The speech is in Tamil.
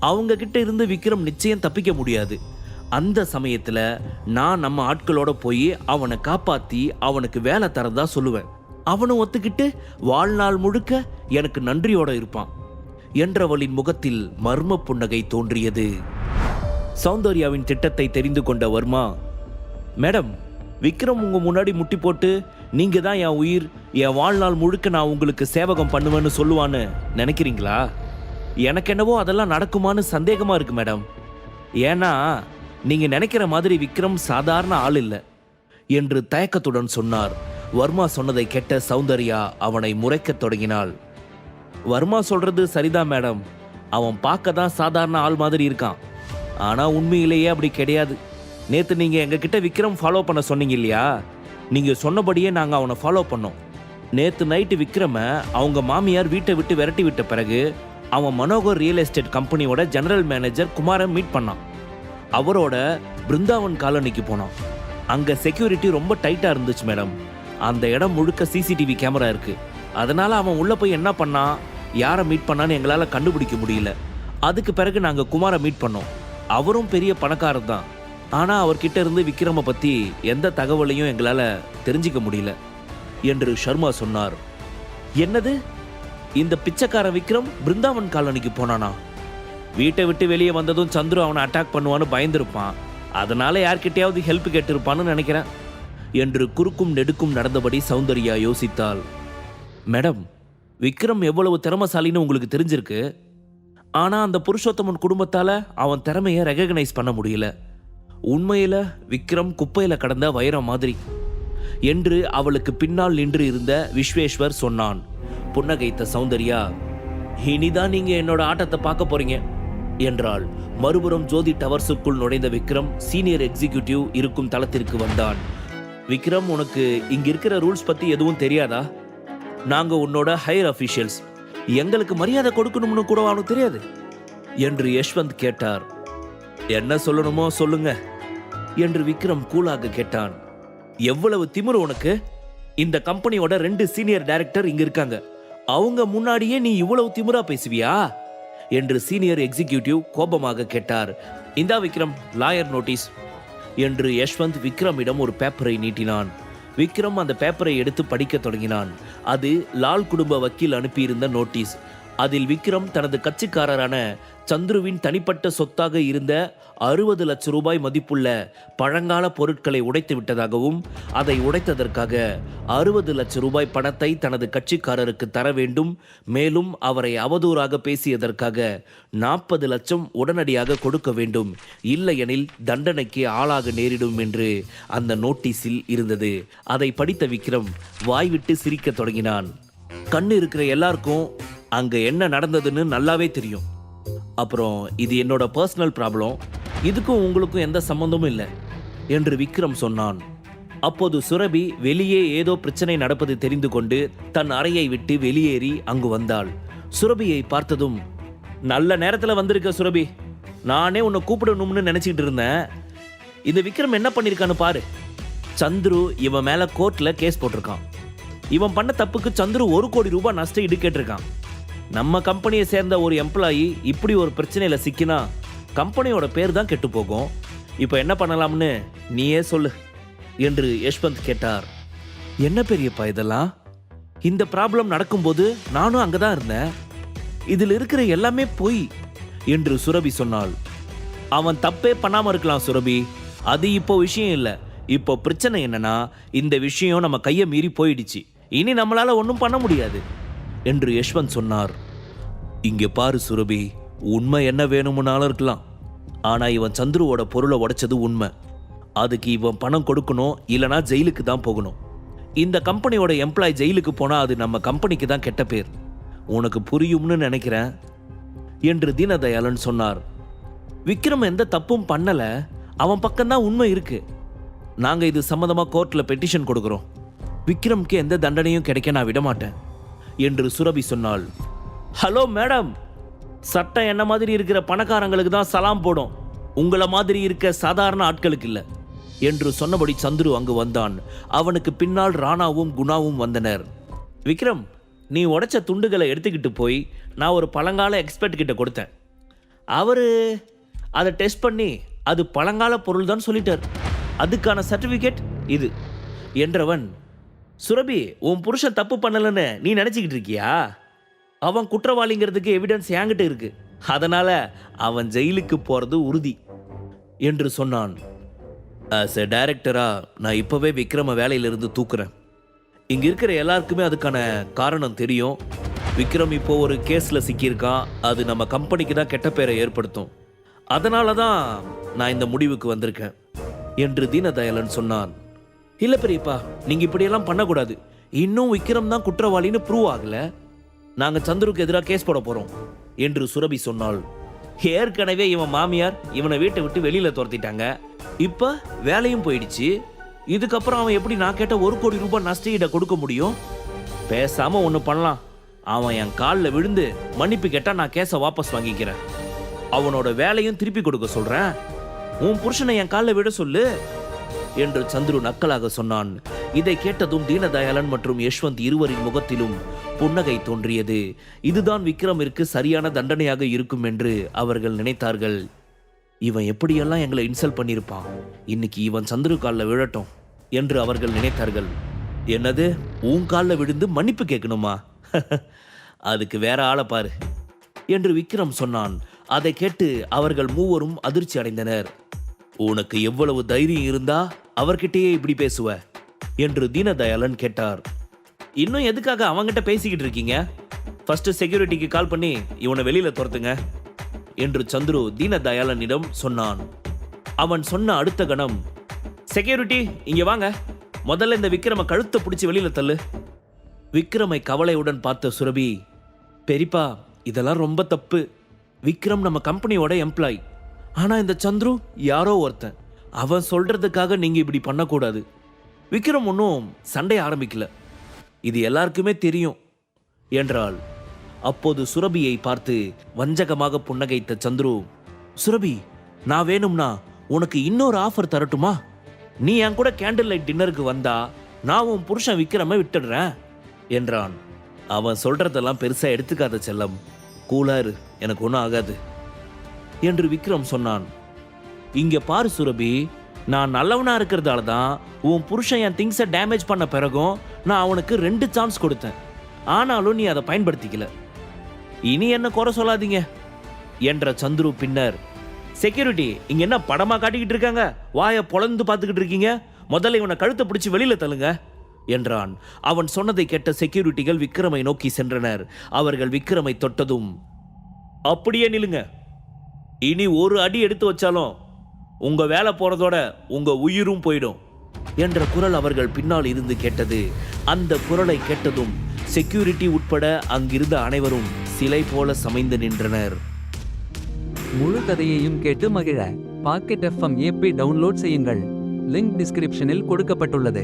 அவங்க கிட்ட இருந்து விக்ரம் நிச்சயம் தப்பிக்க முடியாது. அந்த சமயத்துல நான் நம்ம ஆட்களோட போய் அவனை காப்பாத்தி அவனுக்கு வேலை தரதா சொல்லுவேன். அவனும் ஒத்துக்கிட்டு வாழ்நாள் முழுக்க எனக்கு நன்றியோட இருப்பான் என்றவளின் முகத்தில் மர்ம புன்னகை தோன்றியது. சௌந்தர்யாவின் திட்டத்தை தெரிந்து கொண்ட வர்மா, மேடம், விக்ரம் உங்க முன்னாடி முட்டி போட்டு நீங்க தான் என் உயிர், என் வாழ்நாள் முழுக்க நான் உங்களுக்கு சேவகம் பண்ணுவேன்னு சொல்லுவான்னு நினைக்கிறீங்களா? எனக்கு என்னவோ அதெல்லாம் நடக்குமான்னு சந்தேகமா இருக்கு மேடம். ஏன்னா நீங்க நினைக்கிற மாதிரி விக்ரம் சாதாரண ஆள் இல்லை என்று தயக்கத்துடன் சொன்னார். வர்மா சொன்னதை கேட்ட சௌந்தர்யா அவனை முறைக்கத் தொடங்கினாள். வர்மா சொல்றது சரிதான் மேடம், அவன் பார்க்க தான் சாதாரண ஆள் மாதிரி இருக்கான், ஆனா உண்மையிலேயே அப்படி கிடையாது. நேத்து நீங்க எங்ககிட்ட விக்ரம் ஃபாலோ பண்ண சொன்னீங்க இல்லையா, நீங்க சொன்னபடியே நாங்க அவனை ஃபாலோ பண்ணோம். நேத்து நைட்டு விக்ரம அவங்க மாமியார் வீட்டை விட்டு விரட்டி விட்ட பிறகு அவன் மனோகர் ரியல் எஸ்டேட் கம்பெனியோட ஜெனரல் மேனேஜர் குமாரை மீட் பண்ணான். அவரோட பிருந்தாவன் காலனிக்கு போனான். அங்க செக்யூரிட்டி ரொம்ப டைட்டா இருந்துச்சு மேடம். அந்த இடம் முழுக்க சிசிடிவி கேமரா இருக்கு. அதனால அவன் உள்ள போய் என்ன பண்ணான், யாரை மீட் பண்ணான்னு எங்களால கண்டுபிடிக்க முடியல. அதுக்கு பிறகு நாங்க குமாரை மீட் பண்ணோம். அவரும் பெரிய பணக்காரர் தான், ஆனா அவர்கிட்ட இருந்து விக்ரம பத்தி எந்த தகவலையும் எங்களால தெரிஞ்சிக்க முடியல என்று சர்மா சொன்னார். என்னது, இந்த பிச்சைக்கார விக்ரம் பிருந்தாவன் காலனிக்கு போனானா? வீட்டை விட்டு வெளியே வந்ததும் சந்துரு அவனை அட்டாக் பண்ணுவான்னு பயந்துருப்பான், அதனால யார்கிட்டயாவது ஹெல்ப் கேட்டிருப்பான்னு நினைக்கிறேன் என்று குறுக்கும் நெடுக்கும் நடந்தபடி சௌந்தர்யா யோசித்தாள். மேடம், விக்ரம் எவ்வளவு திறமசாலின்னு உங்களுக்கு தெரிஞ்சிருக்கு, ஆனா அந்த புருஷோத்தமன் குடும்பத்தால அவன் திறமையை ரெகக்னைஸ் பண்ண முடியல. உண்மையில விக்ரம் குப்பையில கடந்த வைரம் மாதிரி என்று அவளுக்கு பின்னால் நின்று இருந்த விஸ்வேஸ்வர் சொன்னான். புன்னகைத்த சௌந்தர்யா, இனிதான் நீங்க என்னோட ஆட்டத்தை பார்க்க போறீங்க என்றாள். மறுபுறம் ஜோதி டவர்ஸுக்குள் நுழைந்த விக்ரம் சீனியர் எக்ஸிகியூட்டிவ் இருக்கும் தளத்திற்கு வந்தான். விக்ரம், உனக்கு இங்க இருக்கிற ரூல்ஸ் பத்தி எதுவும் தெரியாதா? நாங்க உன்னோட ஹையர் அபிஷியல்ஸ், எங்களுக்கு மரியாதை கொடுக்கணும்னு கூட அவனுக்கு தெரியாது என்று யஷ்வந்த் கேட்டார். என்ன சொல்லணுமோ சொல்லுங்க என்று விக்ரம் கூலாக கேட்டான். எவ்வளவு திமிரு உனக்கு? இந்த கம்பெனியோட 2 சீனியர் டைரக்டர் இங்க இருக்காங்க, அவங்க முன்னாடியே நீ இவ்வளவு திமிரா பேசுவியா என்று சீனியர் எக்ஸிகியூட்டிவ் கோபமாக கேட்டார். இந்தா விக்ரம், லாயர் நோட்டீஸ் என்று யஷ்வந்த் விக்ரமிடம் ஒரு பேப்பரை நீட்டினான். விக்ரம் அந்த பேப்பரை எடுத்து படிக்க தொடங்கினான். அது லால் குடும்ப வக்கீல் அனுப்பியிருந்த நோட்டீஸ். அதில் விக்ரம் தனது கட்சிக்காரரான சந்துருவின் தனிப்பட்ட சொத்தாக இருந்த 60 லட்சம் ரூபாய் மதிப்புள்ள பழங்கால பொருட்களை உடைத்து விட்டதாகவும், அதை உடைத்ததற்காக 60 லட்சம் ரூபாய் பணத்தை தனது கட்சிக்காரருக்கு தர வேண்டும், மேலும் அவரை அவதூறாக பேசியதற்காக 40 லட்சம் உடனடியாக கொடுக்க வேண்டும், இல்லையெனில் தண்டனைக்கு ஆளாக நேரிடும் என்று அந்த நோட்டீஸில் இருந்தது. அதை படித்த விக்ரம் வாய்விட்டு சிரிக்க தொடங்கினான். கண்ணு இருக்கிற எல்லாருக்கும் அங்க என்ன நடந்ததுன்னு நல்லாவே தெரியும். அப்புறம் இது என்னோட பர்சனல் ப்ராப்ளம், இதுக்கும் உங்களுக்கும் எந்த சம்பந்தமும் இல்லை என்று விக்ரம் சொன்னான். அப்போது சுரபி வெளியே ஏதோ பிரச்சனை நடப்பது தெரிந்து கொண்டு தன் அறையை விட்டு வெளியேறி அங்கு வந்தாள். சுரபியை பார்த்ததும், நல்ல நேரத்தில் வந்திருக்க சுரபி, நானே உன்னை கூப்பிடணும்னு நினைச்சிட்டு இருந்தேன். இந்த விக்ரம் என்ன பண்ணிருக்கான்னு பாரு. சந்துரு இவன் மேல கோர்ட்ல கேஸ் போட்டிருக்கான். இவன் பண்ண தப்புக்கு சந்துரு 1 கோடி ரூபாய் நஷ்ட ஈடு கேட்டிருக்கான். நம்ம கம்பெனியை சேர்ந்த ஒரு எம்ப்ளாயி இப்படி ஒரு பிரச்சனையில சிக்கினா கம்பெனியோட பேர் தான் கெட்டு போகும். இப்போ என்ன பண்ணலாம்னு நீயே சொல்லு என்று யஷ்வந்த் கேட்டார். என்ன பெரியப்பா இதெல்லாம்? இந்த ப்ராப்ளம் நடக்கும்போது நானும் அங்கதான் இருந்தேன். இதில் இருக்கிற எல்லாமே பொய் என்று சுரபி சொன்னாள். அவன் தப்பே பண்ணாம இருக்கலாம் சுரபி, அது இப்போ விஷயம் இல்லை. இப்போ பிரச்சனை என்னன்னா, இந்த விஷயம் நம்ம கையை மீறி போயிடுச்சு, இனி நம்மளால ஒன்றும் பண்ண முடியாது என்று யஷ்வந்த் சொன்னார். இங்கே பாரு சுரபி, உண்மை என்ன வேணும்னாலும் இருக்கலாம், ஆனா இவன் சந்துருவோட பொருளை உடைச்சது உண்மை. அதுக்கு இவன் பணம் கொடுக்கணும், இல்லனா ஜெயிலுக்கு தான் போகணும். இந்த கம்பெனியோட எம்ப்ளாய் ஜெயிலுக்கு போனா அது நம்ம கம்பெனிக்கு தான் கெட்ட பேர். உனக்கு புரியும்னு நினைக்கிறேன் என்று தீனதயாளன் சொன்னார். விக்ரம் எந்த தப்பும் பண்ணல, அவன் பக்கம்தான் உண்மை இருக்கு. நாங்க இது சம்பந்தமா கோர்ட்ல பெட்டிஷன் கொடுக்கிறோம். விக்ரம்க்கு எந்த தண்டனையும் கிடைக்க நான் விடமாட்டேன் என்று சுரபி சொன்னாள். ஹலோ மேடம், சட்டம் என்ன மாதிரி இருக்கிற பணக்காரங்களுக்கு தான் சலாம் போடும், உங்களை மாதிரி இருக்க சாதாரண ஆட்களுக்கு இல்லை என்று சொன்னபடி சந்துரு அங்கு வந்தான். அவனுக்கு பின்னால் ராணாவும் குணாவும் வந்தனர். விக்ரம், நீ உடைச்ச துண்டுகளை எடுத்துக்கிட்டு போய் நான் ஒரு பழங்கால எக்ஸ்பர்ட் கிட்ட கொடுத்தேன். அவரு அதை டெஸ்ட் பண்ணி அது பழங்கால பொருள் தான் சொல்லிட்டார். அதுக்கான சர்டிஃபிகேட் இது என்றவன், சுரபி உன் புருஷன் தப்பு பண்ணலன்னு நீ நினச்சிக்கிட்டு இருக்கியா? அவன் குற்றவாளிங்கிறதுக்கு எவிடன்ஸ் என்கிட்ட இருக்கு. அதனால அவன் ஜெயிலுக்கு போகிறது உறுதி என்று சொன்னான். ஆஸ் எ டைரக்டரா நான் இப்போவே விக்ரம வேலையிலிருந்து தூக்குறேன். இங்கே இருக்கிற எல்லாருக்குமே அதுக்கான காரணம் தெரியும். விக்ரம் இப்போ ஒரு கேஸில் சிக்கியிருக்கான். அது நம்ம கம்பெனிக்கு தான் கெட்ட பேரை ஏற்படுத்தும். அதனால தான் நான் இந்த முடிவுக்கு வந்திருக்கேன் என்று தீனதயாளன் சொன்னான். இல்லை பெரியப்பா, நீங்கள் இப்படியெல்லாம் பண்ணக்கூடாது. இன்னும் விக்ரம் தான் குற்றவாளின்னு ப்ரூவ் ஆகலை. நாங்கள் சந்துருக்கு எதிராக கேஸ் போட போகிறோம் என்று சுரபி சொன்னாள். ஏற்கனவே இவன் மாமியார் இவனை வீட்டை விட்டு வெளியில் துரத்திட்டாங்க. இப்போ வேலையும் போயிடுச்சு. இதுக்கப்புறம் அவன் எப்படி நான் கேட்ட 1 கோடி ரூபாய் நஷ்டஈடை கொடுக்க முடியும்? பேசாமல் ஒன்று பண்ணலாம். அவன் என் காலில் விழுந்து மன்னிப்பு கேட்டால் நான் கேஸை வாபஸ் வாங்கிக்கிறேன். அவனோட வேலையும் திருப்பி கொடுக்க சொல்கிறேன். உன் புருஷனை என் காலில் விட சொல்லு என்று சந்துரு நக்கலாக சொன்னான். இதை கேட்டதும் தீனதயாளன் மற்றும் யஷ்வந்த் இருவரின் முகத்திலும் புன்னகை தோன்றியது. இதுதான் விக்ரமிற்கு சரியான தண்டனையாக இருக்கும் என்று அவர்கள் நினைத்தார்கள். இவன் எப்படியெல்லாம் எங்களை இன்சல்ட் பண்ணியிருப்பான், இன்னைக்கு இவன் சந்துரு காலில் விழட்டும் என்று அவர்கள் நினைத்தார்கள். என்னது, உன் காலில் விழுந்து மன்னிப்பு கேட்கணுமா? அதுக்கு வேற ஆளை பாரு என்று விக்ரம் சொன்னான். அதை கேட்டு அவர்கள் மூவரும் அதிர்ச்சி அடைந்தனர். உனக்கு எவ்வளவு தைரியம் இருந்தா அவர்கிட்டயே இப்படி பேசுவ என்று தீனதயாளன் கேட்டார். இன்னும் எதுக்காக அவங்கிட்ட பேசிக்கிட்டு இருக்கீங்க? ஃபர்ஸ்ட் செக்யூரிட்டிக்கு கால் பண்ணி இவனை வெளியில துரத்துங்க என்று சந்துரு தீனதயாளனிடம் சொன்னான். அவன் சொன்ன அடுத்த கணம், செக்யூரிட்டி இங்க வாங்க, முதல்ல இந்த விக்ரம கழுத்தை பிடிச்சி வெளியில தள்ளு. விக்ரமை கவலையுடன் பார்த்த சுரபி, பெரியப்பா இதெல்லாம் ரொம்ப தப்பு. விக்ரம் நம்ம கம்பெனியோட எம்ப்ளாய். ஆனால் இந்த சந்துரு யாரோ ஒருத்தன். அவன் சொல்றதுக்காக நீங்கள் இப்படி பண்ணக்கூடாது. விக்ரம் ஒன்றும் சண்டை ஆரம்பிக்கல, இது எல்லாருக்குமே தெரியும் என்றாள். அப்போது சுரபியை பார்த்து வஞ்சகமாக புன்னகைத்த சந்துரு, சுரபி நான் வேணும்னா உனக்கு இன்னொரு ஆஃபர் தரட்டுமா? நீ என் கூட கேண்டில் லைட் டின்னருக்கு வந்தா நான் உன் புருஷன் விக்ரமை விட்டுடுறேன் என்றான். அவன் சொல்றதெல்லாம் பெருசா எடுத்துக்காத செல்லம், கூலாரு, எனக்கு ஒன்றும் ஆகாது என்று விக்ரம் சொன்னான். இங்க பாரு சுரபி, நான் நல்லவனா இருக்கிறதால தான் உன் புருஷன் என் திங்ஸை டேமேஜ் பண்ண பிறகும் நான் அவனுக்கு 2 சான்ஸ் கொடுத்தேன். ஆனாலும் நீ அதை பயன்படுத்திக்கல. இனி என்ன குறை சொல்லாதீங்க என்ற சந்துரு பின்னர், செக்யூரிட்டி இங்க என்ன படமா காட்டிக்கிட்டு இருக்காங்க? வாயை பொளந்து பார்த்துக்கிட்டு இருக்கீங்க. முதல்ல இவனை கழுத்தை பிடிச்சி வெளியில தள்ளுங்க என்றான். அவன் சொன்னதை கேட்ட செக்யூரிட்டிகள் விக்ரமை நோக்கி சென்றனர். அவர்கள் விக்ரமை தொட்டதும், அப்படியே நில்லுங்க, இனி ஒரு அடி எடுத்து வச்சாலும் உங்க வேலை போறதோட உங்க உயிரும் போயிடும் என்ற குரல் அவர்கள் பின்னால் இருந்து கேட்டது. அந்த குரலை கேட்டதும் செக்யூரிட்டி உட்பட அங்கிருந்த அனைவரும் சிலை போல சமைந்து நின்றனர். முழு கதையையும் கேட்டு மகிழ பாக்கெட் FM ஆப்பை டவுன்லோட் செய்யுங்கள். லிங்க் டிஸ்கிரிப்ஷனில் கொடுக்கப்பட்டுள்ளது.